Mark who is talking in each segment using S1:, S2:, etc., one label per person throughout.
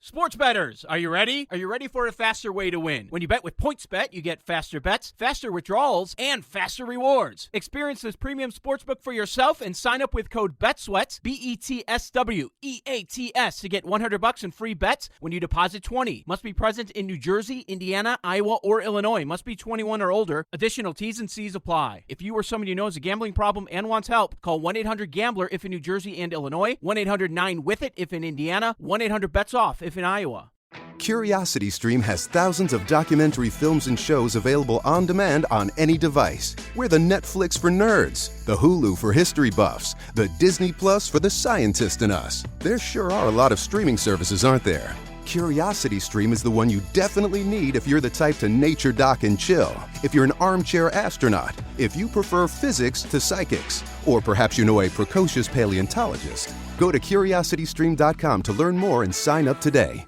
S1: Sports bettors, are you ready? Are you ready for a faster way to win? When you bet with PointsBet, you get faster bets, faster withdrawals, and faster rewards. Experience this premium sportsbook for yourself and sign up with code BETSWEATS, BETSWEATS, to get $100 in free bets when you deposit $20. Must be present in New Jersey, Indiana, Iowa, or Illinois. Must be 21 or older. Additional T's and C's apply. If you or someone you know has a gambling problem and wants help, call 1-800-GAMBLER if in New Jersey and Illinois, 1-800-9-WITH-IT if in Indiana, 1-800-BETS-OFF if in Iowa.
S2: CuriosityStream has thousands of documentary films and shows available on demand on any device. We're the Netflix for nerds, the Hulu for history buffs, the Disney Plus for the scientist in us. There sure are a lot of streaming services, aren't there? CuriosityStream is the one you definitely need if you're the type to nature dock and chill, if you're an armchair astronaut, if you prefer physics to psychics, or perhaps you know a precocious paleontologist. Go to curiositystream.com to learn more and sign up today.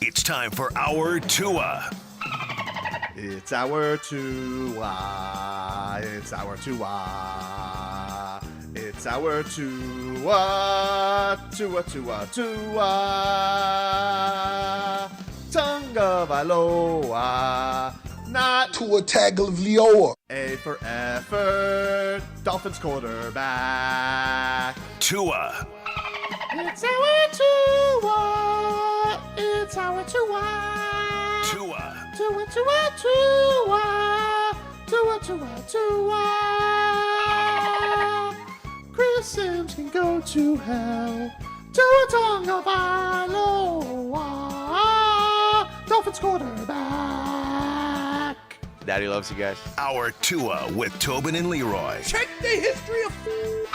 S3: It's time for Our Tua.
S4: It's our Tua. It's our Tua. It's our Tua. Tua, Tua, Tua. Tonga Vailoa. Not
S5: Tua Tagovailoa.
S4: A for effort. Dolphins quarterback.
S3: Tua.
S4: It's our Tua. It's our Tua.
S3: Tua.
S4: Tua, Tua, Tua. Tua, Tua, Tua. Chris Sims can go to hell. Tua Tagovailoa. Dolphins quarterback.
S6: Daddy loves you guys.
S3: Our Tua with Tobin and Leroy.
S4: Check the history of food.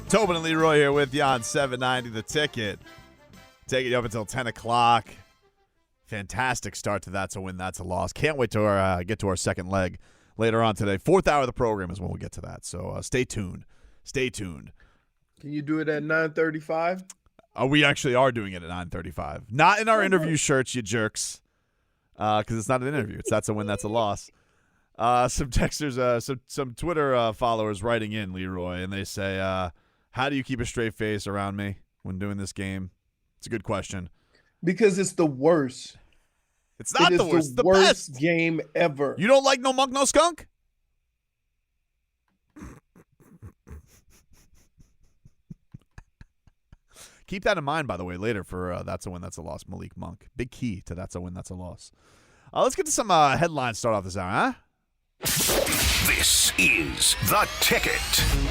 S7: Tobin and Leroy here with you on 790 The Ticket. Taking you up until 10 o'clock. Fantastic start to That's a Win, That's a Loss. Can't wait to get to our second leg later on today. Fourth hour of the program is when we'll get to that. So stay tuned. Stay tuned.
S5: Can you do it at 9:35?
S7: We actually are doing it at 9:35. Not in our interview shirts, you jerks. Because it's not an interview. It's That's a Win, That's a Loss. Some texters, some Twitter followers writing in, Leroy, and they say, how do you keep a straight face around me when doing this game? It's a good question.
S5: Because it's the worst.
S7: It's not the worst. It's the
S5: worst
S7: best
S5: game ever.
S7: You don't like No Monk, No Skunk? Keep that in mind, by the way, later for That's a Win, That's a Loss. Malik Monk. Big key to That's a Win, That's a Loss. Let's get to some headlines start off this hour, huh?
S3: This is The Ticket.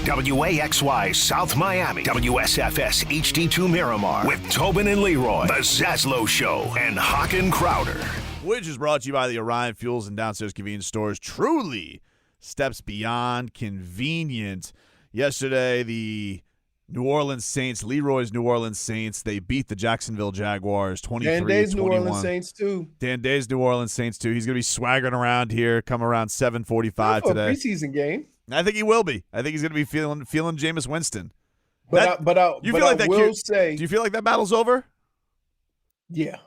S3: WAXY South Miami. WSFS HD2 Miramar. With Tobin and Leroy. The Zaslow Show. And Hawk and Crowder.
S7: Which is brought to you by the Orion Fuels and Downstairs Convenience Stores. Truly steps beyond convenient. Yesterday, the New Orleans Saints, Leroy's New Orleans Saints, they beat the Jacksonville Jaguars 23-21.
S5: Dan Day's New Orleans Saints, too.
S7: Dan Day's New Orleans Saints, too. He's going to be swaggering around here, come around 7:45 today.
S5: A preseason game.
S7: I think he will be. I think he's going to be feeling Jameis Winston.
S5: Do you feel like
S7: that battle's over?
S5: Yeah.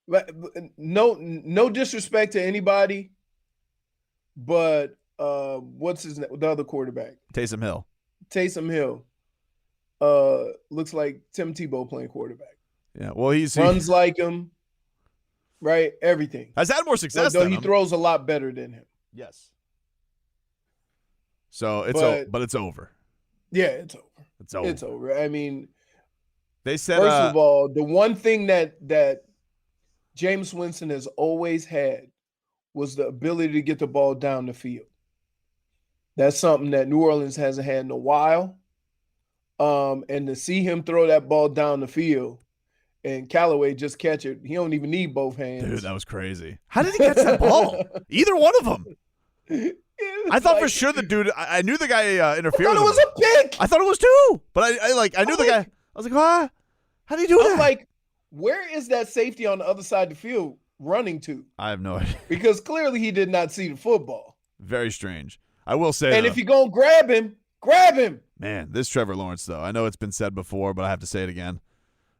S5: But no disrespect to anybody, but what's his name? The other quarterback?
S7: Taysom Hill.
S5: Looks like Tim Tebow playing quarterback.
S7: Yeah, well, he
S5: runs like him, right? Everything.
S7: Has had more success
S5: though
S7: than
S5: he
S7: him.
S5: throws a lot better than him.
S7: Yes. So it's it's over.
S5: Yeah, it's over.
S7: It's over.
S5: I mean,
S7: they said
S5: first of all, the one thing that Jameis Winston has always had was the ability to get the ball down the field. That's something that New Orleans hasn't had in a while. And to see him throw that ball down the field and Callaway just catch it, he don't even need both hands.
S7: Dude, that was crazy. How did he catch that ball? Either one of them. I thought for sure the dude. I knew the guy interfered.
S5: I thought it was a pick.
S7: I thought it was too, but I knew the guy. I was like, how do you do that?
S5: I'm like, where is that safety on the other side of the field running to?
S7: I have no idea.
S5: Because clearly he did not see the football.
S7: Very strange. I will say,
S5: and if you're gonna grab him.
S7: Man, this Trevor Lawrence, though, I know it's been said before, but I have to say it again.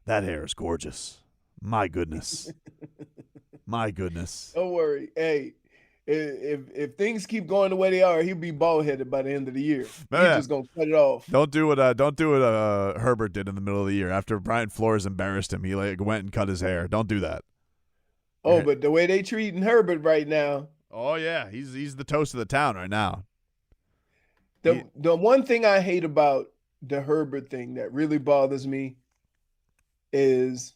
S7: That hair is gorgeous. My goodness. My goodness.
S5: Don't worry. Hey, if things keep going the way they are, he'll be bald headed by the end of the year. He's just gonna cut it off.
S7: Don't do what Herbert did in the middle of the year after Brian Flores embarrassed him. He went and cut his hair. Don't do that.
S5: Oh, but the way they treating Herbert right now.
S7: Oh yeah, he's the toast of the town right now.
S5: The one thing I hate about the Herbert thing that really bothers me is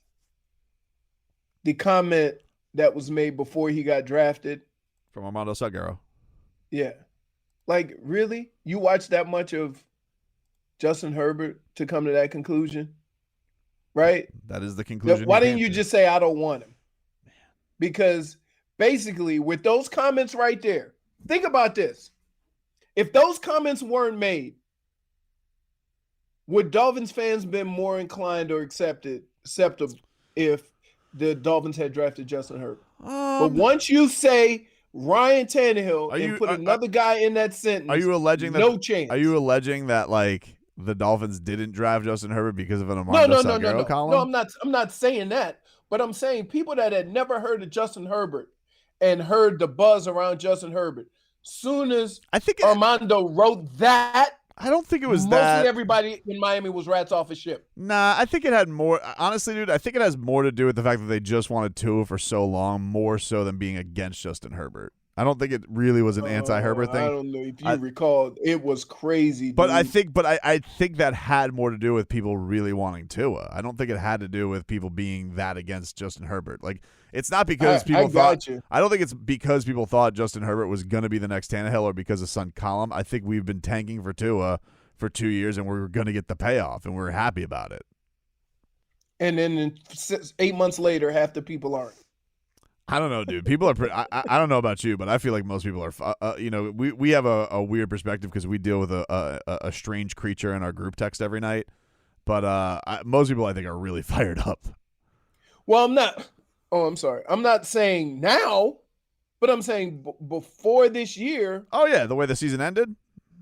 S5: the comment that was made before he got drafted
S7: from Armando Salguero.
S5: Yeah. Like, really? You watched that much of Justin Herbert to come to that conclusion? Right?
S7: That is the conclusion.
S5: Why didn't you just say, I don't want him? Because basically, with those comments right there, think about this. If those comments weren't made, would Dolphins fans been more inclined or acceptable if the Dolphins had drafted Justin Herbert? But once you say Ryan Tannehill and put another guy in that sentence,
S7: are you alleging that,
S5: no chance.
S7: Are you alleging that like the Dolphins didn't draft Justin Herbert because of an Armando Salguero column?
S5: No, I'm not saying that. But I'm saying people that had never heard of Justin Herbert and heard the buzz around Justin Herbert, soon as Armando wrote that,
S7: I don't think it was
S5: mostly everybody in Miami was rats off his ship.
S7: Nah, I think it had more. Honestly, dude, I think it has more to do with the fact that they just wanted Tua for so long, more so than being against Justin Herbert. I don't think it really was an anti-Herbert thing.
S5: I don't know if you recall. It was crazy.
S7: But
S5: dude.
S7: I think that had more to do with people really wanting Tua. I don't think it had to do with people being that against Justin Herbert. Like, it's not because people thought. I don't think it's because people thought Justin Herbert was going to be the next Tannehill or because of Sun Column. I think we've been tanking for Tua for 2 years and we're going to get the payoff and we're happy about it.
S5: And then 8 months later, half the people aren't.
S7: I don't know, dude. People are pretty. I don't know about you, but I feel like most people are. We have a weird perspective because we deal with a strange creature in our group text every night. But most people, I think, are really fired up.
S5: Well, I'm not. Oh, I'm sorry. I'm not saying now, but I'm saying before this year.
S7: Oh yeah, the way the season ended.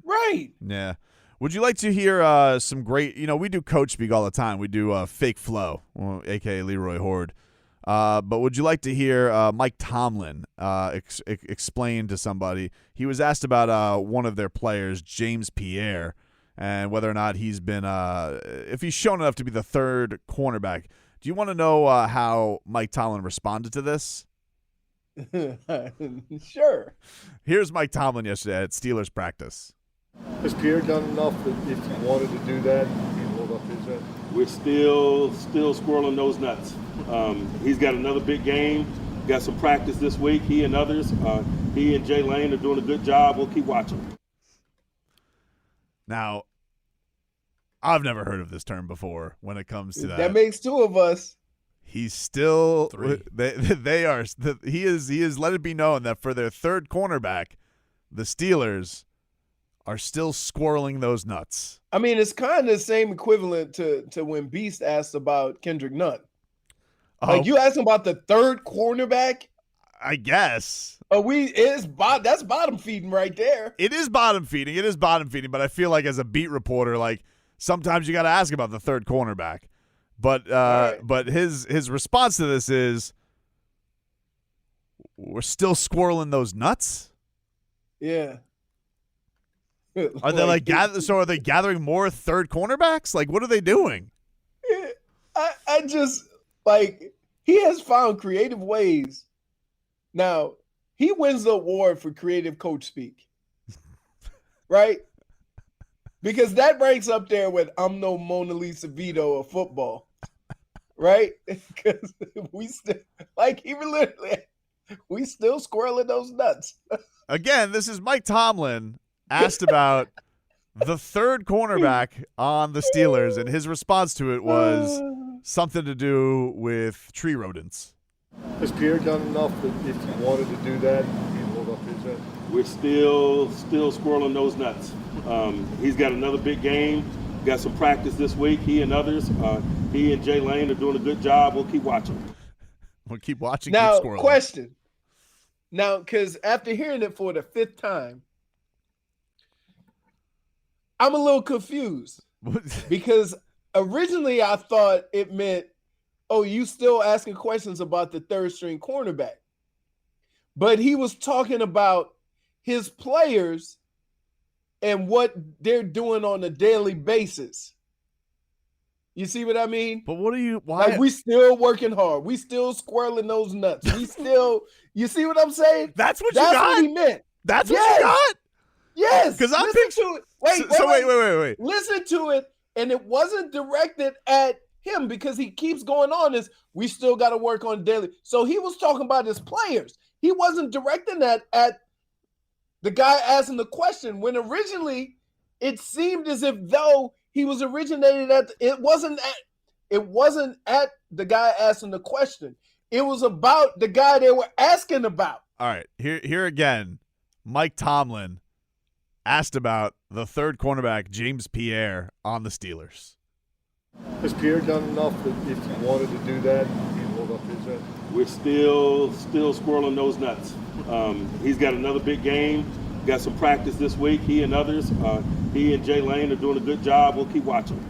S5: Right.
S7: Yeah. Would you like to hear some great? We do coach speak all the time. We do fake flow, aka Leroy Horde. But would you like to hear Mike Tomlin explain to somebody? He was asked about one of their players, James Pierre, and whether or not he's been if he's shown enough to be the third cornerback. Do you want to know how Mike Tomlin responded to this?
S5: Sure.
S7: Here's Mike Tomlin yesterday at Steelers practice.
S6: Has Pierre done enough that if you wanted to do that, he'd hold up his end?
S8: We're still squirreling those nuts. He's got another big game. Got some practice this week. He and others. He and Jay Lane are doing a good job. We'll keep watching.
S7: Now, I've never heard of this term before when it comes to that.
S5: That makes two of us.
S7: He's still
S1: Three.
S7: He is let it be known that for their third cornerback, the Steelers are still squirreling those nuts.
S5: I mean, it's kind of the same equivalent to when Beast asked about Kendrick Nunn. Like, you asked him about the third cornerback?
S7: I guess.
S5: That's bottom feeding right there.
S7: It is bottom feeding. But I feel like as a beat reporter, like sometimes you got to ask about the third cornerback. But
S5: right.
S7: But his response to this is, we're still squirreling those nuts?
S5: Yeah.
S7: Are they are they gathering more third cornerbacks? Like, what are they doing?
S5: I just, like, he has found creative ways. Now, he wins the award for creative coach speak. Right? Because that ranks up there with I'm no Mona Lisa Vito of football. Right? Because we still, like, even literally, we still squirreling those nuts.
S7: Again, this is Mike Tomlin asked about the third cornerback on the Steelers, and his response to it was something to do with tree rodents.
S6: Has Pierre done enough that if you wanted to do that, he'd hold up his end?
S8: We're still squirreling those nuts. He's got another big game. Got some practice this week. He and others. He and Jay Lane are doing a good job. We'll keep watching.
S7: We'll keep watching.
S5: Now,
S7: keep squirreling.
S5: question. Now, because after hearing it for the fifth time, I'm a little confused because originally I thought it meant oh, you still asking questions about the third string cornerback. But he was talking about his players and what they're doing on a daily basis. You see what I mean?
S7: But what are you? Why?
S5: Like, we still working hard. We still squirreling those nuts. We still, you see what I'm saying?
S7: That's what you got?
S5: That's what he meant.
S7: That's what you got?
S5: Yes.
S7: Because I'm
S5: Listen to it.
S7: Wait.
S5: Listen to it. And it wasn't directed at him because he keeps going on this. We still got to work on daily. So he was talking about his players. He wasn't directing that at the guy asking the question, when originally it seemed as if though he was originated at it wasn't at the guy asking the question. It was about the guy they were asking about.
S7: All right, here again, Mike Tomlin asked about the third cornerback, James Pierre, on the Steelers.
S6: Has Pierre done enough that if you wanted to do that, he'd hold up his end?
S8: We're still squirreling those nuts. He's got another big game. Got some practice this week. He and others. He and Jay Lane are doing a good job. We'll keep watching.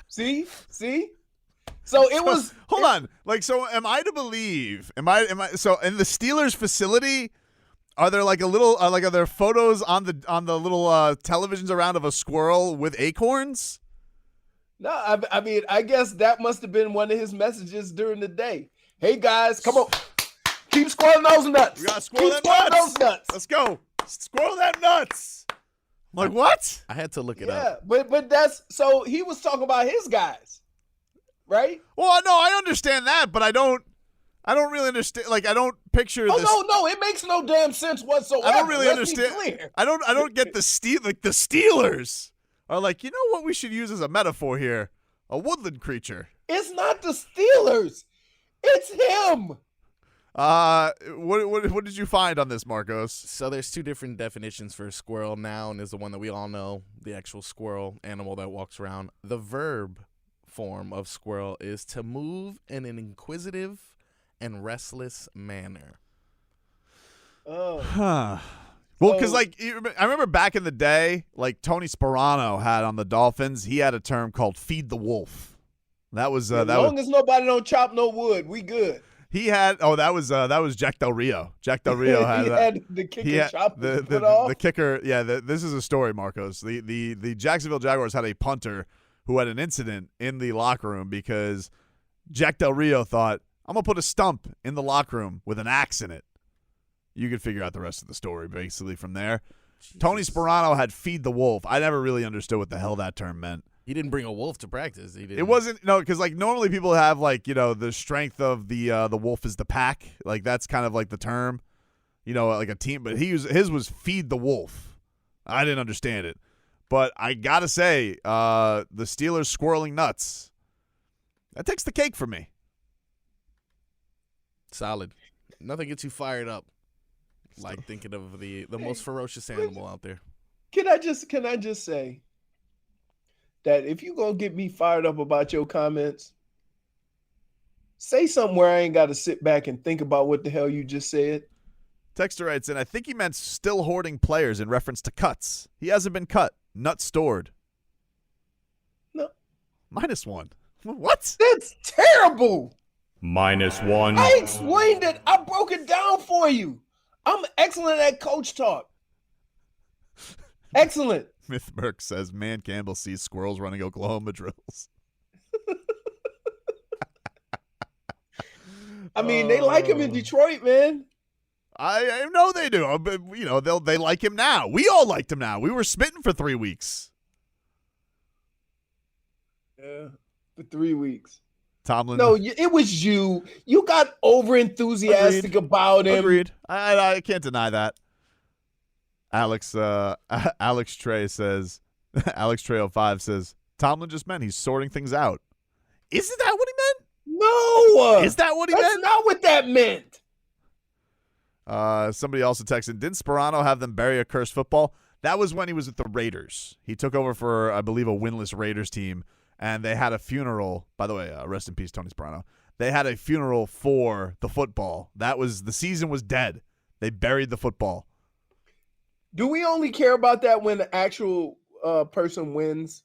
S5: See? So it was.
S7: Hold on. Like, so am I to believe? Am I? So in the Steelers facility, are there like a little? Like, are there photos on the little televisions around of a squirrel with acorns?
S5: No, I mean, I guess that must have been one of his messages during the day. Hey guys, come on, keep squirreling those nuts.
S7: We gotta squirrel
S5: keep
S7: them
S5: those nuts.
S7: Let's go. Squirrel them nuts. I'm like, what?
S9: I had to look it
S5: up. Yeah, but that's so he was talking about his guys, right?
S7: Well, no, I understand that, but I don't really understand. Like, I don't picture this.
S5: No, it makes no damn sense whatsoever.
S7: I don't really
S5: Let's
S7: understand.
S5: be clear.
S7: I don't get the Steelers are like, you know what we should use as a metaphor here? A woodland creature.
S5: It's not the Steelers. It's him.
S7: What did you find on this, Marcos?
S9: So there's two different definitions for squirrel. Noun is the one that we all know, the actual squirrel animal that walks around. The verb form of squirrel is to move in an inquisitive and restless manner.
S7: Well, because I remember back in the day, like Tony Sperano had on the Dolphins, he had a term called "feed the wolf." That was
S5: as long as nobody don't chop no wood, we good.
S7: He had that was Jack Del Rio. Jack Del Rio had
S5: had the kicker chop the
S7: kicker. Yeah, this is a story, Marcos. The Jacksonville Jaguars had a punter who had an incident in the locker room because Jack Del Rio thought, I'm gonna put a stump in the locker room with an axe in it. You could figure out the rest of the story basically from there. Jesus. Tony Sperano had feed the wolf. I never really understood what the hell that term meant.
S9: He didn't bring a wolf to practice.
S7: It wasn't because like normally people have like the strength of the wolf is the pack. Like that's kind of like the term, like a team. But his was feed the wolf. I didn't understand it, but I gotta say the Steelers squirreling nuts. That takes the cake for me.
S9: Solid. Nothing gets you fired up like thinking of the most ferocious animal out there.
S5: Can I just say that if you gonna get me fired up about your comments, say something where I ain't got to sit back and think about what the hell you just said.
S7: Texter writes in, I think he meant still hoarding players in reference to cuts. He hasn't been cut. Nut stored.
S5: No.
S7: -1. What?
S5: That's terrible.
S10: -1.
S5: I explained it. I broke it down for you. I'm excellent at coach talk. Excellent.
S7: Myth Burke says, man, Campbell sees squirrels running Oklahoma drills.
S5: I mean, they like him in Detroit, man.
S7: I know they do. But, they like him now. We all liked him now. We were smitten for 3 weeks.
S5: Yeah, for 3 weeks.
S7: Tomlin.
S5: No, it was you. You got over enthusiastic about him.
S7: Agreed. I can't deny that. Alex Trey says, Alex Trey 05 says, Tomlin just meant he's sorting things out. Isn't that what he meant?
S5: No.
S7: Is that what he meant?
S5: That's not what that meant.
S7: Somebody also texted, didn't Sperano have them bury a cursed football? That was when he was at the Raiders. He took over for, I believe, a winless Raiders team, and they had a funeral. By the way, rest in peace, Tony Sperano. They had a funeral for the football. The season was dead. They buried the football.
S5: Do we only care about that when the actual person wins?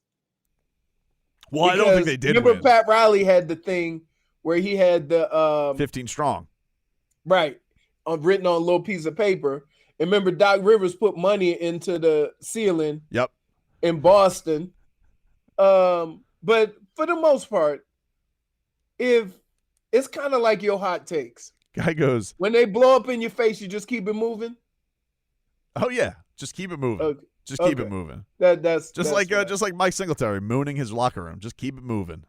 S7: Well, because I don't think they did
S5: remember
S7: win.
S5: Pat Riley had the thing where he had the
S7: 15 strong.
S5: right written on a little piece of paper. And remember, Doc Rivers put money into the ceiling.
S7: Yep.
S5: In Boston. But for the most part, if it's kind of like your hot takes.
S7: Guy goes,
S5: when they blow up in your face, you just keep it moving.
S7: Oh yeah, just keep it moving.
S5: Okay.
S7: Just keep it moving.
S5: That's
S7: just like Mike Singletary mooning his locker room. Just keep it moving.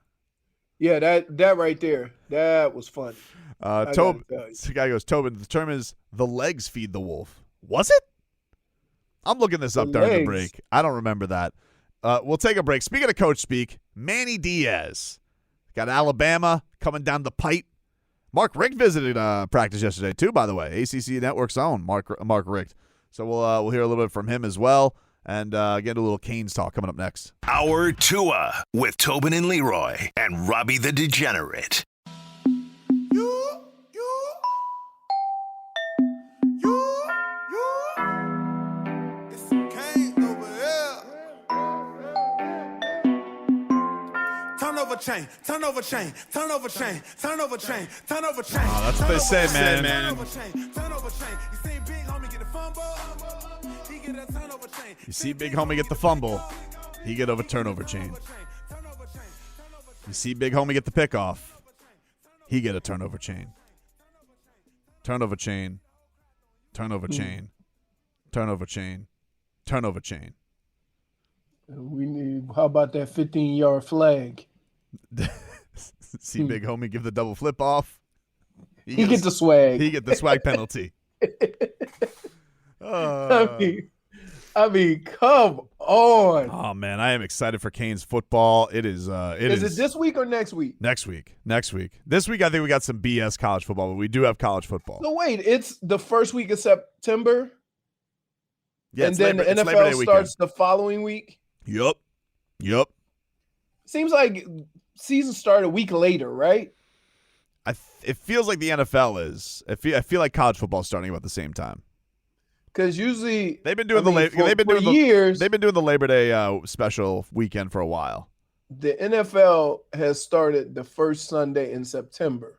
S5: Yeah, that right there, that was funny.
S7: The guy goes, Tobin, the term is the legs feed the wolf. Was it? I'm looking this up during the break. I don't remember that. We'll take a break. Speaking of coach speak, Manny Diaz got Alabama coming down the pipe. Mark Richt visited practice yesterday too, by the way. ACC Network's own Mark Richt. So we'll hear a little bit from him as well, and get a little Canes talk coming up next.
S3: Hour Tua with Tobin and Leroy and Robbie the Degenerate.
S10: Chain, turn over chain, turn over chain, turn over chain, turn over chain.
S7: Oh, that's what they say, man. You see big homie get the fumble, he get over turnover chain. You see big homie get the pickoff, he get a turnover chain. Turnover chain, turnover chain, turnover chain, turnover chain.
S5: We need. How about that 15-yard flag?
S7: See big homie give the double flip off.
S5: He gets the swag.
S7: He get the swag penalty.
S5: I mean, come on.
S7: Oh man, I am excited for Canes football. It is. Is
S5: it this week or next week?
S7: Next week. This week, I think we got some BS college football, but we do have college football.
S5: So wait, it's the first week of September.
S7: Yeah,
S5: and then the NFL starts the following week.
S7: Yup.
S5: Seems like season started a week later, right?
S7: It feels like the NFL is. I feel like college football is starting about the same time.
S5: Because usually
S7: they've been doing years. They've been doing the Labor Day special weekend for a while.
S5: The NFL has started the first Sunday in September,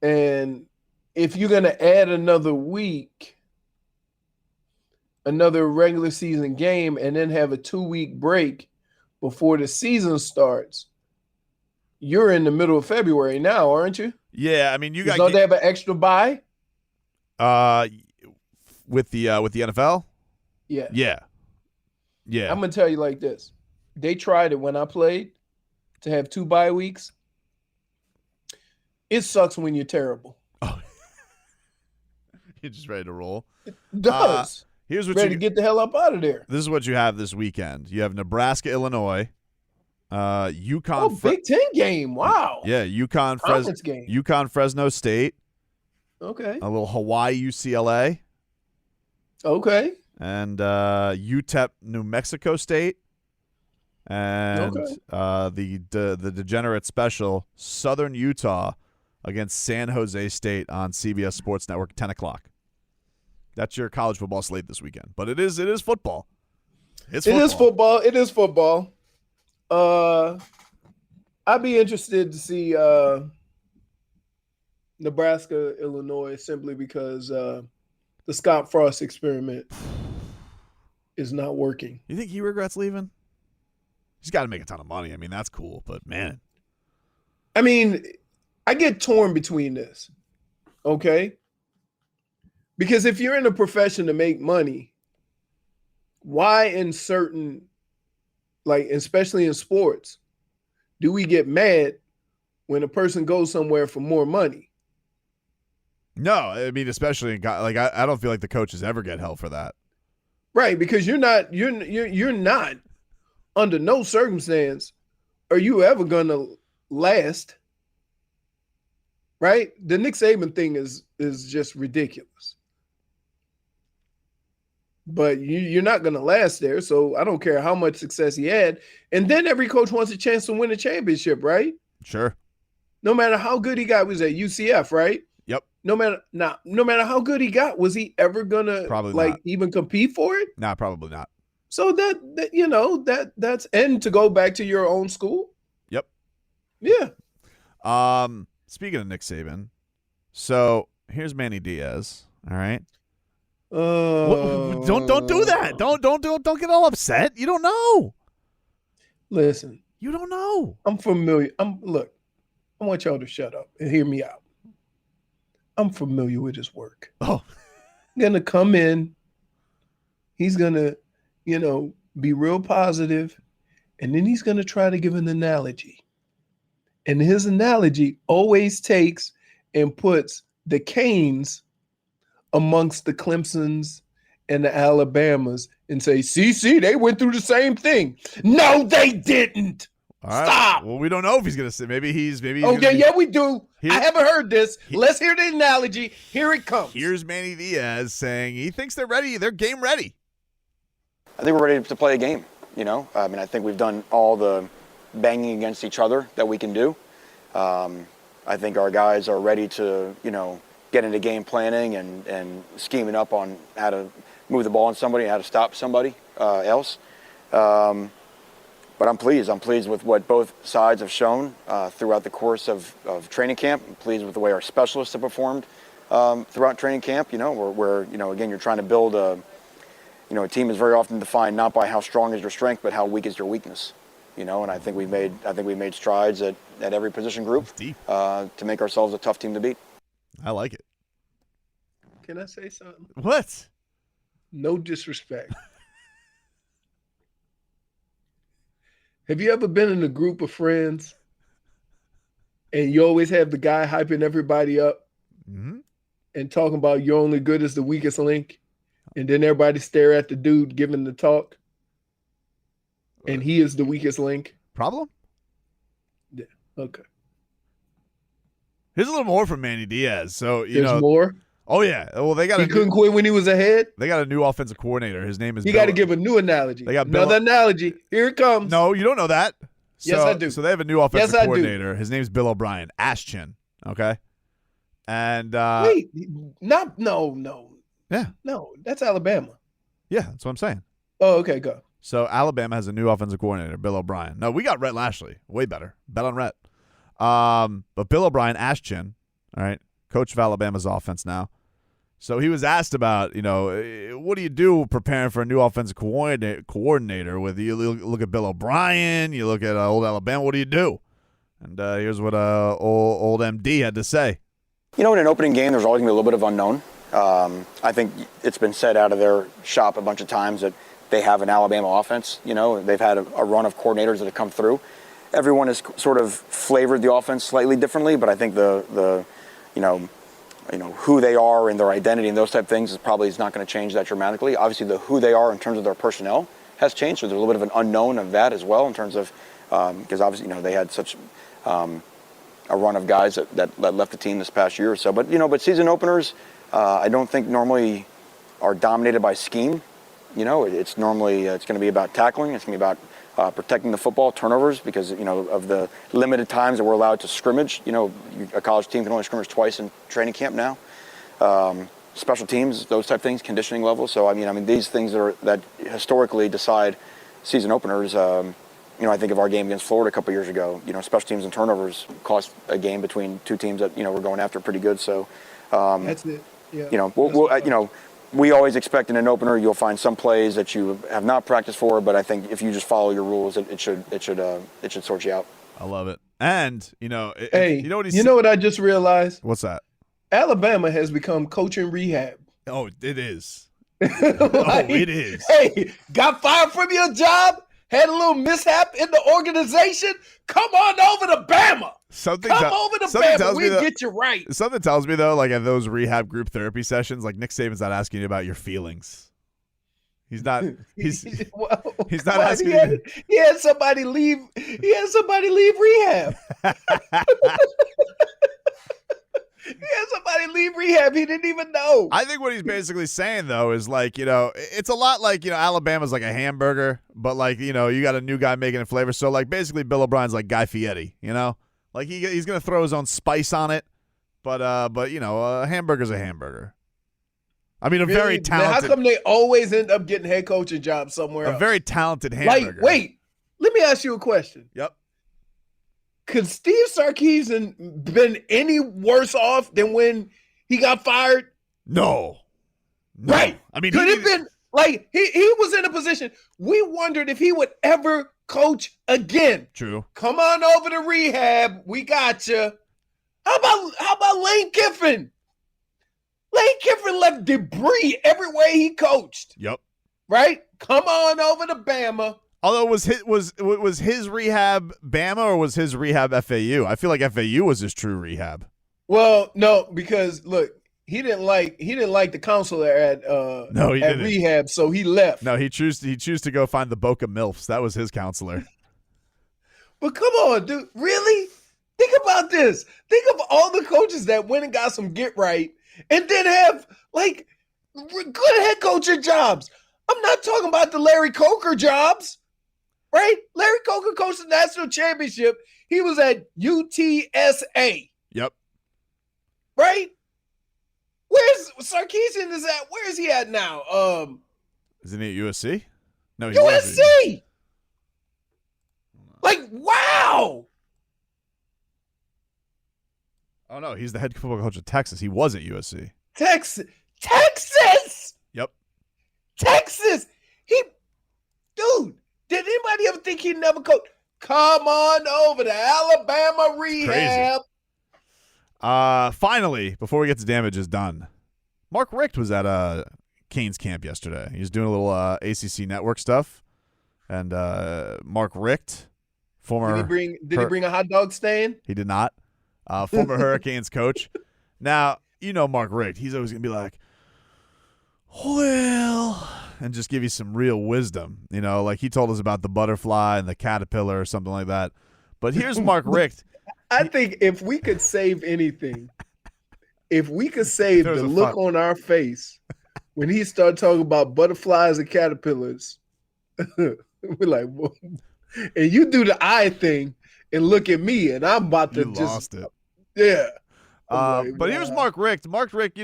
S5: and if you're going to add another week, another regular season game, and then have a 2-week break before the season starts, you're in the middle of February now, aren't you?
S7: Yeah, I mean,
S5: don't they have an extra bye?
S7: With the NFL?
S5: Yeah.
S7: Yeah.
S5: I'm gonna tell you like this. They tried it when I played to have 2 bye weeks. It sucks when you're terrible.
S7: Oh. You're just ready to roll.
S5: It does.
S7: Here's what
S5: ready to get the hell up out of there.
S7: This is what you have this weekend. You have Nebraska, Illinois, UConn.
S5: Oh, Big Ten game. Wow.
S7: Yeah, UConn, Fresno State.
S5: Okay.
S7: A little Hawaii, UCLA.
S5: Okay.
S7: And UTEP, New Mexico State. And the degenerate special, Southern Utah against San Jose State on CBS Sports Network, 10 o'clock. That's your college football slate this weekend. But it is football. It
S5: is football. I'd be interested to see Nebraska, Illinois, simply because the Scott Frost experiment is not working.
S7: You think he regrets leaving? He's got to make a ton of money. I mean, that's cool, but man.
S5: I mean, I get torn between this. Okay? Because if you're in a profession to make money, why in certain, like especially in sports, do we get mad when a person goes somewhere for more money?
S7: No, I mean, especially in I don't feel like the coaches ever get hell for that.
S5: Right, because you're not under no circumstance are you ever gonna last. Right? The Nick Saban thing is just ridiculous. But you're not going to last there, so I don't care how much success he had. And then every coach wants a chance to win a championship, right?
S7: Sure.
S5: No matter how good he got, was at UCF, right?
S7: Yep.
S5: No matter how good he got, was he ever gonna even compete for it?
S7: Nah, probably not.
S5: So that's to go back to your own school.
S7: Yep.
S5: Yeah.
S7: Speaking of Nick Saban, so here's Manny Diaz. All right. Don't do that. Don't get all upset. You don't know.
S5: Listen,
S7: You don't know.
S5: I'm familiar. Look, I want y'all to shut up and hear me out. I'm familiar with his work.
S7: Oh,
S5: Gonna come in. He's gonna, be real positive, and then he's gonna try to give an analogy. And his analogy always takes and puts the Canes amongst the Clemsons and the Alabamas and say, see, they went through the same thing. No, they didn't.
S7: all right.
S5: Stop.
S7: Well, we don't know if he's gonna say. Maybe he's.
S5: Okay, yeah, we do.
S7: Here-
S5: I haven't heard this. Let's hear the analogy. Here it comes.
S7: Here's Manny Diaz saying he thinks they're ready. They're game ready.
S11: I think we're ready to play a game, I think we've done all the banging against each other that we can do. I think our guys are ready to, get into game planning and scheming up on how to move the ball on somebody, how to stop somebody else. But I'm pleased. I'm pleased with what both sides have shown throughout the course of training camp. I'm pleased with the way our specialists have performed throughout training camp. Where again, you're trying to build a team is very often defined not by how strong is your strength, but how weak is your weakness. And I think we made strides at every position group to make ourselves a tough team to beat.
S7: I like it.
S5: Can I say something?
S7: What?
S5: No disrespect. Have you ever been in a group of friends and you always have the guy hyping everybody up and talking about you're only good as the weakest link, and then everybody stare at the dude giving the talk and he is the weakest link?
S7: Problem?
S5: Yeah. Okay.
S7: Here's a little more from Manny Diaz. So
S5: There's more?
S7: Oh yeah. Well,
S5: He couldn't quit when he was ahead?
S7: They got a new offensive coordinator. His name is
S5: You got to give a new analogy.
S7: They got
S5: another analogy. Here it comes.
S7: No, you don't know that.
S5: Yes, I do.
S7: So they have a new offensive
S5: Yes, I do.
S7: coordinator. His name's Bill O'Brien. Ashchin. Okay. And
S5: Wait, no.
S7: Yeah.
S5: No, that's Alabama.
S7: Yeah, that's what I'm saying.
S5: Oh, okay, go.
S7: So Alabama has a new offensive coordinator, Bill O'Brien. No, we got Rhett Lashley. Way better. Bet on Rhett. But Bill O'Brien, Ashchin, all right, coach of Alabama's offense now. So he was asked about, what do you do preparing for a new offensive coordinator? With you look at Bill O'Brien, you look at old Alabama. What do you do? And here's what old MD had to say.
S11: In an opening game, there's always going to be a little bit of unknown. I think it's been said out of their shop a bunch of times that they have an Alabama offense. They've had a run of coordinators that have come through. Everyone has sort of flavored the offense slightly differently, but I think the who they are and their identity and those type of things is not going to change that dramatically. Obviously, the who they are in terms of their personnel has changed, so there's a little bit of an unknown of that as well in terms of because obviously they had such a run of guys that left the team this past year or so. But season openers, I don't think normally are dominated by scheme. It's normally it's going to be about tackling. It's going to be about protecting the football, turnovers, because of the limited times that we're allowed to scrimmage. A college team can only scrimmage twice in training camp now. Special teams, those type of things, conditioning levels. So these things that historically decide season openers. I think of our game against Florida a couple years ago. Special teams and turnovers cost a game between two teams that were going after pretty good. So
S5: that's it. Yeah.
S11: We always expect in an opener you'll find some plays that you have not practiced for, but I think if you just follow your rules, it should sort you out.
S7: I love it. And
S5: hey, you know what I just realized?
S7: What's that?
S5: Alabama has become coaching rehab.
S7: Oh, it is.
S5: It is. Hey, got fired from your job? Had a little mishap in the organization? Come on over to Bama. Come over to Bama. We'll get you right.
S7: Something tells me, though, like at those rehab group therapy sessions, like Nick Saban's not asking you about your feelings. He's not. He's not asking.
S5: He had somebody leave. He had somebody leave rehab. He had somebody leave rehab. He didn't even know.
S7: I think what he's basically saying, though, is like, it's a lot like, Alabama's like a hamburger, but like, you got a new guy making it flavor. So like basically Bill O'Brien's like Guy Fieri, like he's going to throw his own spice on it. But a hamburger's a hamburger. I mean, very talented.
S5: Now, how come they always end up getting head coaching jobs somewhere else?
S7: A very talented hamburger.
S5: Like, wait, let me ask you a question.
S7: Yep.
S5: could Steve Sarkisian been any worse off than when he got fired?
S7: No.
S5: Right.
S7: I mean,
S5: could it been like he was in a position we wondered if he would ever coach again.
S7: True.
S5: Come on over to rehab. We got you. How about Lane Kiffin? Lane Kiffin left debris everywhere he coached.
S7: Yep.
S5: Right? Come on over to Bama.
S7: Although was his rehab Bama or was his rehab FAU? I feel like FAU was his true rehab.
S5: Well, no, because look, he didn't like the counselor at rehab, so he left.
S7: No, he chose to go find the Boca MILFs. That was his counselor.
S5: But come on, dude, really? Think about this. Think of all the coaches that went and got some get right and then have like good head coaching jobs. I'm not talking about the Larry Coker jobs. Right? Larry Coker coached the national championship. He was at UTSA.
S7: Yep.
S5: Right? Where's Sarkisian is at? Where is he at now?
S7: Isn't he at USC? No,
S5: USC. Like, wow.
S7: Oh no, he's the head football coach of Texas. He was at USC.
S5: Texas.
S7: Yep.
S5: Texas. Dude. Did anybody ever think he'd never coach? Come on over to Alabama rehab.
S7: Finally, before we get to damages done, Mark Richt was at Canes camp yesterday. He was doing a little ACC network stuff. And Mark Richt, former...
S5: Did he bring a hot dog stand?
S7: He did not. Former Hurricanes coach. Now, you know Mark Richt. He's always going to be like, well... and just give you some real wisdom. You know, like he told us about the butterfly and the caterpillar or something like that. But here's Mark Richt.
S5: I think if we could save anything, if we could save the look on our face when he started talking about butterflies and caterpillars, we're like, whoa. And you do the eye thing and look at me, and I'm about to
S7: lost it.
S5: Yeah.
S7: But here's Mark Richt. Mark Richt,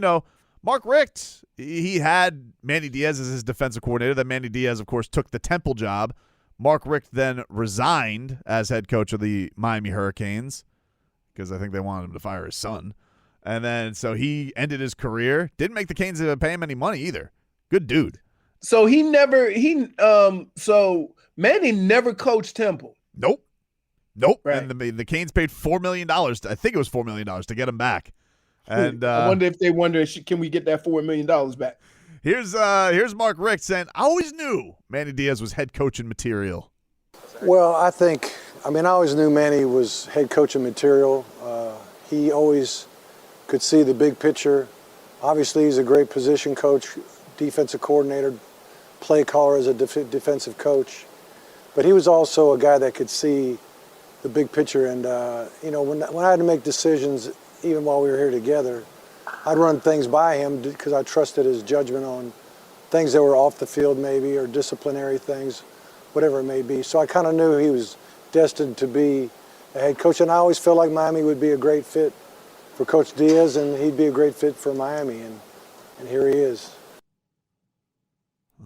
S7: Mark Richt, he had Manny Diaz as his defensive coordinator. Then Manny Diaz, of course, took the Temple job. Mark Richt then resigned as head coach of the Miami Hurricanes because I think they wanted him to fire his son. And then so he ended his career. Didn't make the Canes pay him any money either. Good dude.
S5: So so Manny never coached Temple.
S7: Nope. Right. And the Canes paid $4 million. I think it was $4 million to get him back. And
S5: I wonder if they can we get that $4 million back?
S7: Here's Mark Richt saying, I always knew Manny Diaz was head coaching material.
S12: Well, I always knew Manny was head coaching material. He always could see the big picture. Obviously, he's a great position coach, defensive coordinator, play caller as a defensive coach. But he was also a guy that could see the big picture. And, when I had to make decisions, even while we were here together, I'd run things by him because I trusted his judgment on things that were off the field maybe or disciplinary things, whatever it may be. So I kind of knew he was destined to be a head coach, and I always felt like Miami would be a great fit for Coach Diaz, and he'd be a great fit for Miami, and here he is.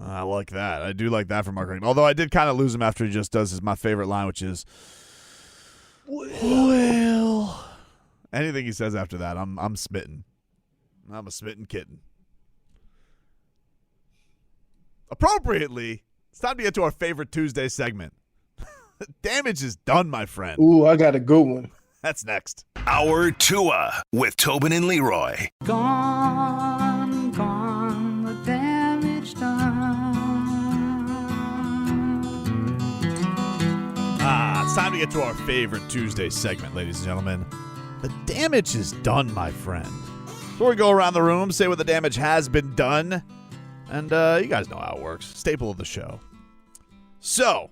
S7: I like that. I do like that for Mark Richt. Although I did kind of lose him after he just does my favorite line, which is, well... anything he says after that, I'm smitten. I'm a smitten kitten. Appropriately, it's time to get to our favorite Tuesday segment. Damage is done, my friend.
S5: Ooh, I got a good one.
S7: That's next.
S3: Our Tua with Tobin and Leroy.
S13: Gone, the damage done.
S7: It's time to get to our favorite Tuesday segment, ladies and gentlemen. The damage is done, my friend. Before we go around the room, say what the damage has been done. And you guys know how it works. Staple of the show. So,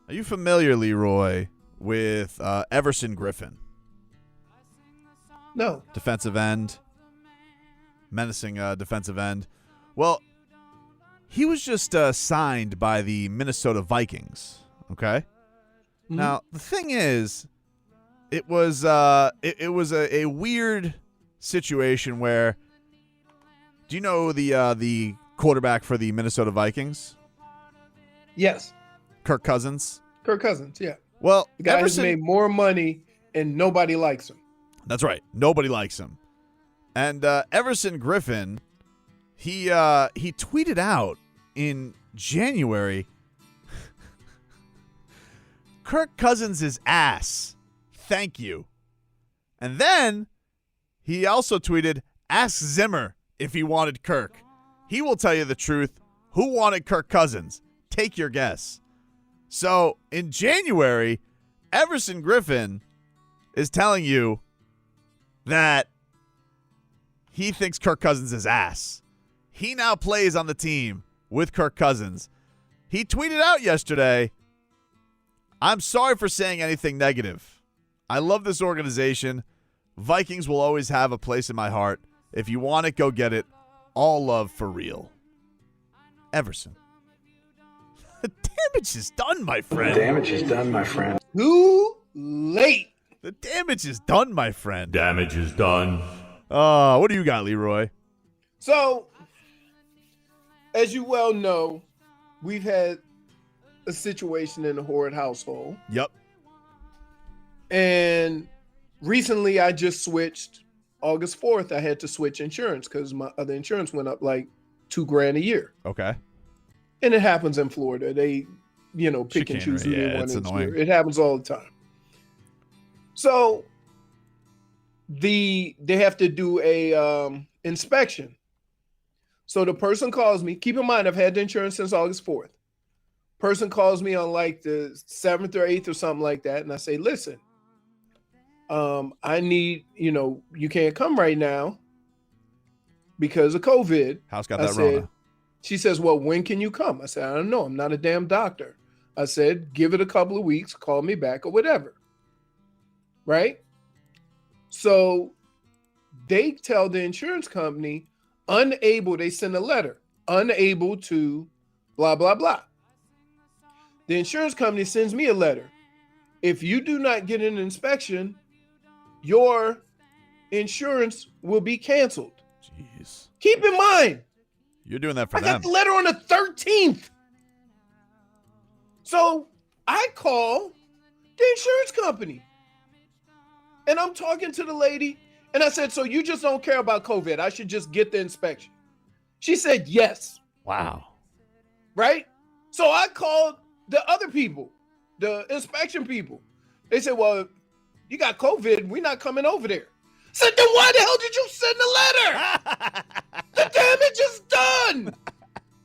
S7: are you familiar, Leroy, with Everson Griffin?
S5: No.
S7: Defensive end. Menacing defensive end. Well, he was just signed by the Minnesota Vikings. Okay? Mm-hmm. Now, the thing is, it was a weird situation where, do you know the quarterback for the Minnesota Vikings?
S5: Yes.
S7: Kirk Cousins.
S5: Kirk Cousins, yeah.
S7: Well,
S5: the guy
S7: Everson,
S5: has made more money and nobody likes him.
S7: That's right. Nobody likes him. And Everson Griffin, he tweeted out in January, Kirk Cousins' ass. Thank you. And then he also tweeted, ask Zimmer if he wanted Kirk. He will tell you the truth. Who wanted Kirk Cousins? Take your guess. So in January, Everson Griffin is telling you that he thinks Kirk Cousins is ass. He now plays on the team with Kirk Cousins. He tweeted out yesterday, I'm sorry for saying anything negative. I love this organization. Vikings will always have a place in my heart. If you want it, go get it. All love for real. Everson. The damage is done, my friend.
S12: The damage is done, my friend.
S5: Too late.
S7: The damage is done, my friend.
S14: Damage is done.
S7: What do you got, Leroy?
S5: So, as you well know, we've had a situation in the Horde household.
S7: Yep.
S5: And recently I just switched. August 4th, I had to switch insurance because my other insurance went up like $2,000 a year.
S7: Okay.
S5: And it happens in Florida. They, pick and choose who they want to insure. It happens all the time. So they have to do a inspection. So the person calls me. Keep in mind, I've had the insurance since August 4th. Person calls me on like the 7th or 8th or something like that. And I say, listen, I need, you can't come right now because of COVID.
S7: House got that Rona.
S5: She says, well, when can you come? I said, I don't know. I'm not a damn doctor. I said, give it a couple of weeks, call me back or whatever. Right? So they tell the insurance company, they send a letter, unable to blah, blah, blah. The insurance company sends me a letter. If you do not get an inspection, your insurance will be canceled.
S7: Jeez.
S5: Keep in mind,
S7: you're doing that for them.
S5: I got the letter on the 13th. So I call the insurance company. And I'm talking to the lady. And I said, so you just don't care about COVID. I should just get the inspection. She said, yes.
S7: Wow.
S5: Right? So I called the other people, the inspection people. They said, well, you got COVID. We're not coming over there. I said, then why the hell did you send the letter? The damage is done.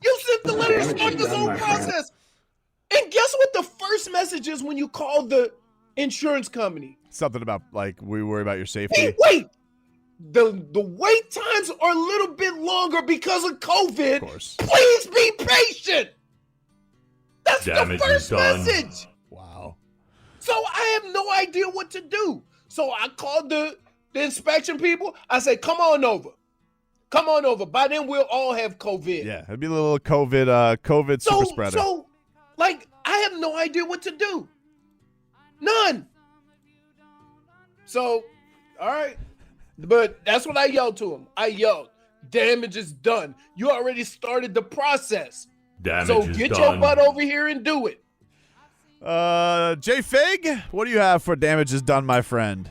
S5: You sent the letter to start this whole process. And guess what the first message is when you call the insurance company?
S7: Something about, like, we worry about your safety.
S5: Hey, wait. The wait times are a little bit longer because of COVID.
S7: Of course.
S5: Please be patient. That's
S14: Damage
S5: the first
S14: is done.
S5: message.
S7: Wow.
S5: So I have no idea what to do. So I called the inspection people. I said, come on over. Come on over. By then, we'll all have COVID.
S7: Yeah, it'd be a little COVID super spreader.
S5: So, like, I have no idea what to do. None. So, all right. But that's what I yelled to him. I yelled, damage is done. You already started the process.
S14: Damage is
S5: get
S14: done.
S5: your butt over here and do it.
S7: J Fig, what do you have for damage is done, my friend?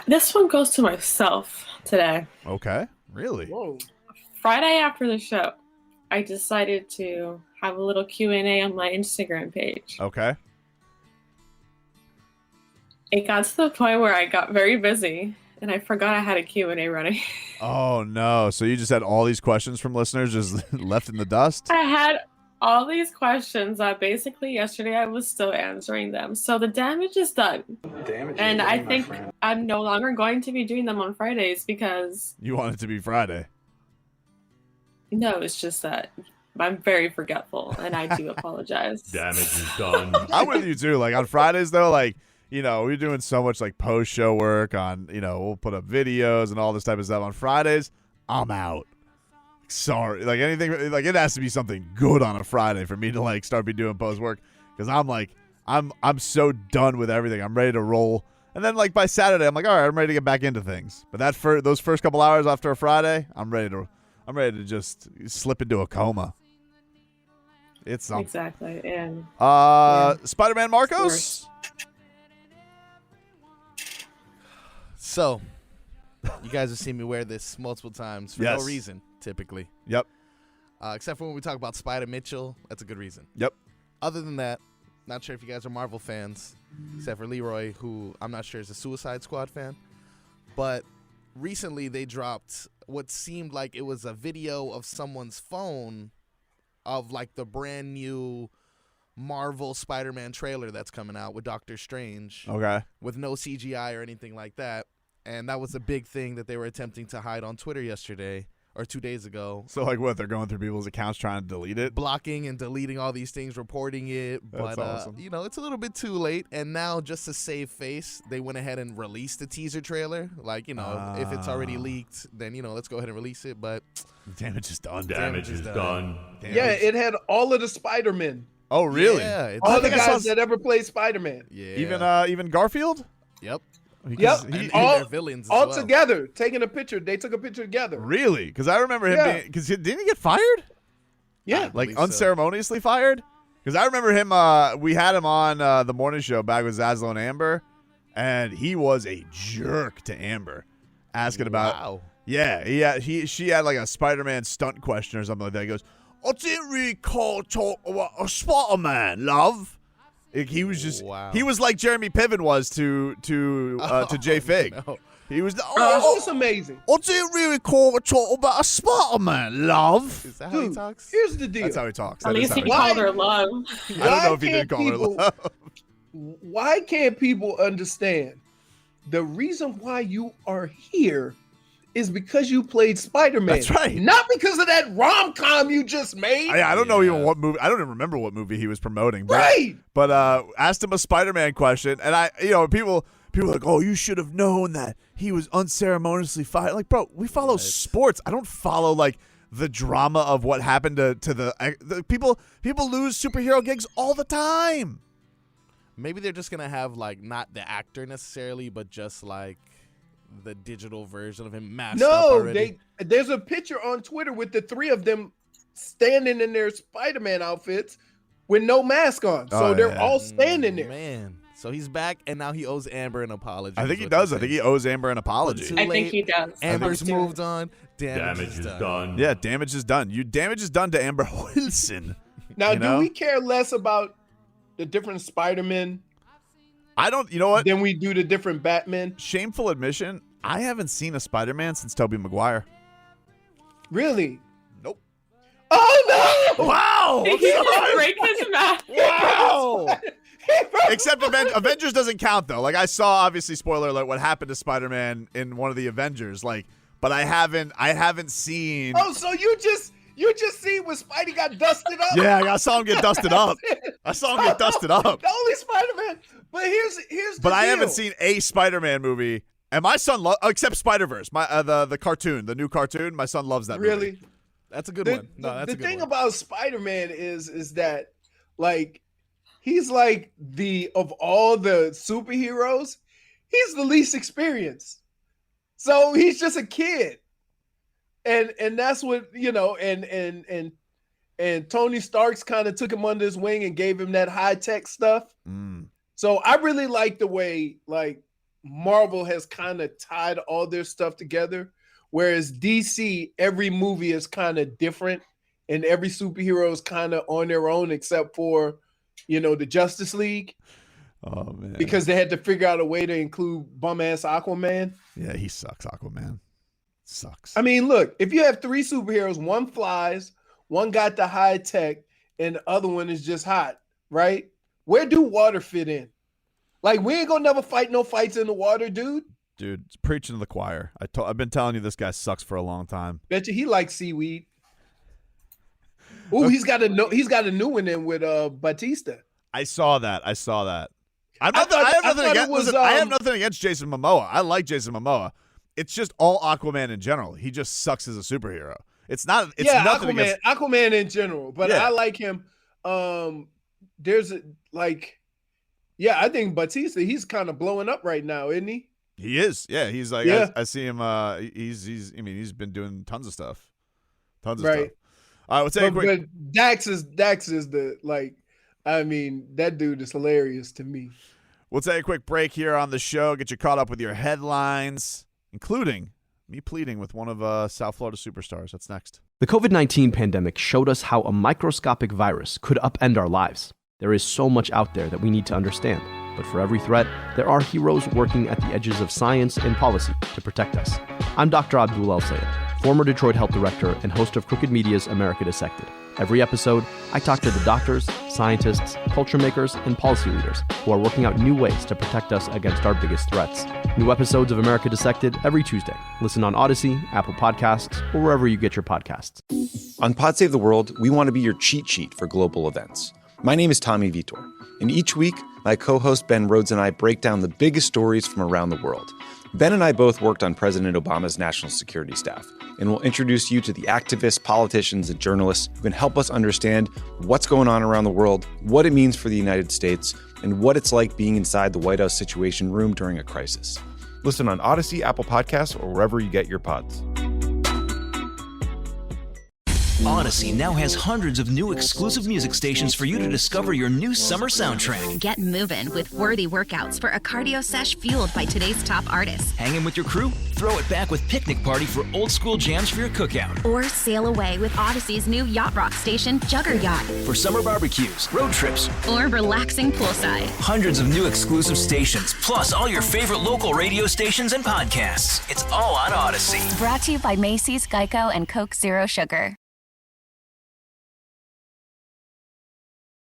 S15: This one goes to myself today.
S7: Okay, really?
S5: Whoa.
S15: Friday after the show, I decided to have a little Q&A on my Instagram page.
S7: Okay.
S15: It got to the point where I got very busy and I forgot I had a Q&A running.
S7: Oh, no. So you just had all these questions from listeners just left in the dust?
S15: I had all these questions that basically yesterday I was still answering them. So the damage is done. And I think I'm no longer going to be doing them on Fridays because...
S7: You want it to be Friday.
S15: No, it's just that I'm very forgetful and I do apologize.
S14: Damage is done.
S7: I'm with you too. Like on Fridays though, like, you know, we're doing so much like post show work on, you know, we'll put up videos and all this type of stuff. On Fridays, I'm out. Sorry. Like anything, like it has to be something good on a Friday for me to like start be doing post work. Cause I'm like, I'm so done with everything. I'm ready to roll. And then like by Saturday, I'm like, all right, I'm ready to get back into things. But those first couple hours after a Friday, I'm ready to just slip into a coma. It's something.
S15: Exactly. And
S7: Spider-Man Marcos.
S9: So, you guys have seen me wear this multiple times for no
S7: Yes.
S9: reason, typically.
S7: Yep.
S9: Except for when we talk about Spider Mitchell, that's a good reason.
S7: Yep.
S9: Other than that, not sure if you guys are Marvel fans, except for Leroy, who I'm not sure is a Suicide Squad fan. But recently they dropped what seemed like it was a video of someone's phone of like the brand new Marvel Spider-Man trailer that's coming out with Doctor Strange.
S7: Okay.
S9: With no CGI or anything like that. And that was a big thing that they were attempting to hide on Twitter yesterday or 2 days ago.
S7: So, like, what? They're going through people's accounts trying to delete it?
S9: Blocking and deleting all these things, reporting it.
S7: That's
S9: But,
S7: awesome.
S9: you know, it's a little bit too late. And now, just to save face, they went ahead and released the teaser trailer. Like, you know, if it's already leaked, then, you know, let's go ahead and release it. But
S7: damage is done.
S14: Damage is done.
S5: Yeah, it had all of the Spider-Men.
S7: Oh, really?
S9: Yeah,
S5: all the guys that ever played Spider-Man.
S9: Yeah.
S7: Even Garfield?
S9: Yep.
S5: Yep,
S9: And
S5: all,
S9: their villains as
S5: all
S9: well.
S5: together, taking a picture. They took a picture together.
S7: Really? Because I remember him being, because didn't he get fired?
S5: Yeah.
S7: Like
S9: believe so.
S7: unceremoniously fired? Because I remember him, we had him on the morning show back with Zaslow and Amber, and he was a jerk to Amber, asking about.
S9: Wow.
S7: Yeah, she had like a Spider-Man stunt question or something like that. He goes, I didn't really talk about a Spider-Man, love. He was just, he was like Jeremy Piven was to Jay Fig.
S9: No.
S7: He was,
S5: Oh, it's amazing.
S7: I didn't really talk about a Spider-Man, love.
S9: Is that how he
S5: Dude,
S9: talks?
S5: here's the deal.
S7: That's how he talks.
S15: At
S7: That is
S15: least
S7: how
S15: he
S7: he
S15: called
S7: talks.
S15: her love.
S7: I don't know if he did call her love.
S5: Why can't people understand the reason why you are here is because you played Spider-Man?
S7: That's right.
S5: Not because of that rom-com you just made.
S7: I don't know even what movie. I don't even remember what movie he was promoting. But,
S5: Right.
S7: But asked him a Spider-Man question, and people are like, "Oh, you should have known that he was unceremoniously fired." Like, bro, we follow sports. I don't follow like the drama of what happened to the people. People lose superhero gigs all the time.
S9: Maybe they're just gonna have like not the actor necessarily, but just like the digital version of him masked up already.
S5: There's a picture on Twitter with the three of them standing in their Spider-Man outfits with no mask on. So they're all standing there.
S9: Man, so he's back, and now he owes Amber an apology.
S7: I think he does. I think he owes Amber an apology.
S9: Too
S15: I think
S9: late.
S15: he does.
S9: Amber's moved on.
S14: Damage is done.
S7: Yeah, damage is done. Damage is done to Amber Wilson.
S5: Now,
S7: You know?
S5: do we care less about the different Spider-Men
S7: I don't. You know what?
S5: than we do the different Batmen?
S7: Shameful admission. I haven't seen a Spider-Man since Tobey Maguire.
S5: Really?
S7: Nope.
S5: Oh, no!
S7: Wow!
S15: He
S7: I'm
S15: just
S7: sorry.
S15: break his mask.
S7: Wow! Except Avengers doesn't count though. Like I saw, obviously, spoiler alert, what happened to Spider-Man in one of the Avengers. Like, but I haven't seen.
S5: Oh, so you just see when Spidey got dusted up?
S7: Yeah, I saw him get dusted up. I saw him get dusted up.
S5: The only Spider-Man. But here's the
S7: But I
S5: deal.
S7: haven't seen a Spider-Man movie. And my son except Spider-Verse, the cartoon, the new cartoon. My son loves that movie.
S5: Really.
S9: That's a good
S5: The,
S9: one. No, that's
S5: the
S9: a good
S5: thing
S9: one.
S5: about Spider-Man is that like he's like of all the superheroes, he's the least experienced. So he's just a kid. And that's what, you know, and Tony Stark's kind of took him under his wing and gave him that high-tech stuff. So I really like the way like Marvel has kind of tied all their stuff together, whereas DC, every movie is kind of different and every superhero is kind of on their own except for, you know, the Justice League.
S7: Oh man.
S5: Because they had to figure out a way to include bum-ass Aquaman.
S7: Yeah, he sucks, Aquaman. Sucks.
S5: I mean, look, if you have three superheroes, one flies, one got the high tech, and the other one is just hot, right? Where do water fit in? Like, we ain't gonna never fight no fights in the water, dude.
S7: Dude, it's preaching to the choir. I've been telling you this guy sucks for a long time.
S5: Bet you he likes seaweed. Ooh, he's got a new one in with Batista.
S7: I saw that. I have nothing against Jason Momoa. I like Jason Momoa. It's just all Aquaman in general. He just sucks as a superhero. It's nothing against
S5: Aquaman in general, but
S7: Yeah.
S5: I like him. I think Batista, he's kind of blowing up right now, isn't he?
S7: He is. Yeah, he's like I see him he's been doing tons of stuff. Tons of stuff. All right, we'll take a quick.
S5: But Dax is the like. I mean, that dude is hilarious to me.
S7: We'll take a quick break here on the show. Get you caught up with your headlines, including me pleading with one of South Florida superstars. That's next.
S16: The COVID-19 pandemic showed us how a microscopic virus could upend our lives. There is so much out there that we need to understand. But for every threat, there are heroes working at the edges of science and policy to protect us. I'm Dr. Abdul El-Sayed, former Detroit Health Director and host of Crooked Media's America Dissected. Every episode, I talk to the doctors, scientists, culture makers, and policy leaders who are working out new ways to protect us against our biggest threats. New episodes of America Dissected every Tuesday. Listen on Odyssey, Apple Podcasts, or wherever you get your podcasts.
S17: On Pod Save the World, we want to be your cheat sheet for global events. My name is Tommy Vitor, and each week, my co-host Ben Rhodes and I break down the biggest stories from around the world. Ben and I both worked on President Obama's national security staff, and we'll introduce you to the activists, politicians, and journalists who can help us understand what's going on around the world, what it means for the United States, and what it's like being inside the White House Situation Room during a crisis. Listen on Odyssey, Apple Podcasts, or wherever you get your pods.
S18: Odyssey now has hundreds of new exclusive music stations for you to discover your new summer soundtrack.
S19: Get moving with worthy workouts for a cardio sesh fueled by today's top artists.
S18: Hanging with your crew? Throw it back with Picnic Party for old school jams for your cookout.
S19: Or sail away with Odyssey's new yacht rock station, Jugger Yacht.
S18: For summer barbecues, road trips,
S19: or relaxing poolside.
S18: Hundreds of new exclusive stations, plus all your favorite local radio stations and podcasts. It's all on Odyssey.
S19: Brought to you by Macy's, Geico, and Coke Zero Sugar.